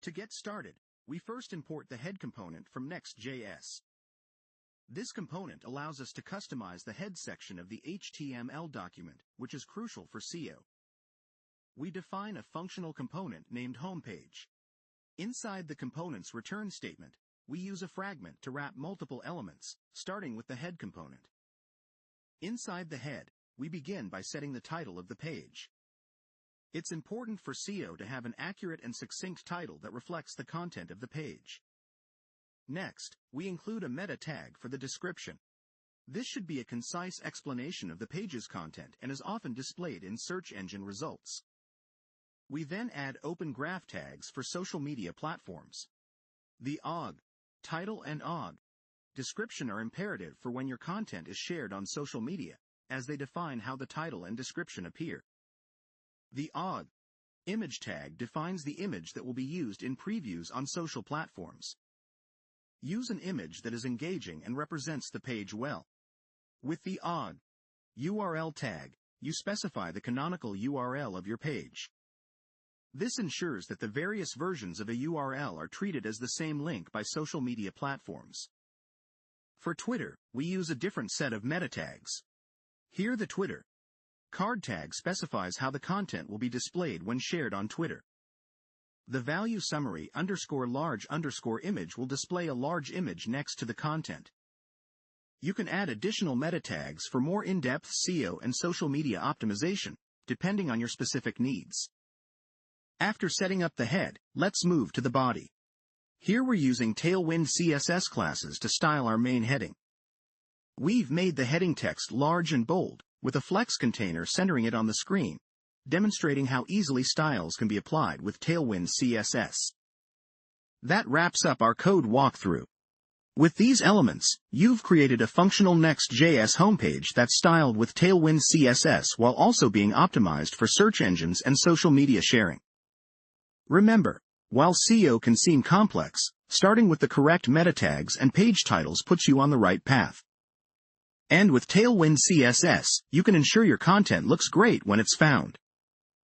To get started, we first import the head component from Next.js. This component allows us to customize the head section of the HTML document, which is crucial for SEO. We define a functional component named homepage. Inside the component's return statement, we use a fragment to wrap multiple elements, starting with the head component. Inside the head, we begin by setting the title of the page. It's important for SEO to have an accurate and succinct title that reflects the content of the page. Next, we include a meta tag for the description. This should be a concise explanation of the page's content and is often displayed in search engine results. We then add open graph tags for social media platforms. The OG, title and OG, description are imperative for when your content is shared on social media, as they define how the title and description appear. The OG, image tag defines the image that will be used in previews on social platforms. Use an image that is engaging and represents the page well. With the OG, URL tag, you specify the canonical URL of your page. This ensures that the various versions of a URL are treated as the same link by social media platforms. For Twitter, we use a different set of meta tags. Here the Twitter card tag specifies how the content will be displayed when shared on Twitter. The value summary _large_image will display a large image next to the content. You can add additional meta tags for more in-depth SEO and social media optimization, depending on your specific needs. After setting up the head, let's move to the body. Here we're using Tailwind CSS classes to style our main heading. We've made the heading text large and bold, with a flex container centering it on the screen, demonstrating how easily styles can be applied with Tailwind CSS. That wraps up our code walkthrough. With these elements, you've created a functional Next.js homepage that's styled with Tailwind CSS while also being optimized for search engines and social media sharing. Remember, while SEO can seem complex, starting with the correct meta tags and page titles puts you on the right path. And with Tailwind CSS, you can ensure your content looks great when it's found.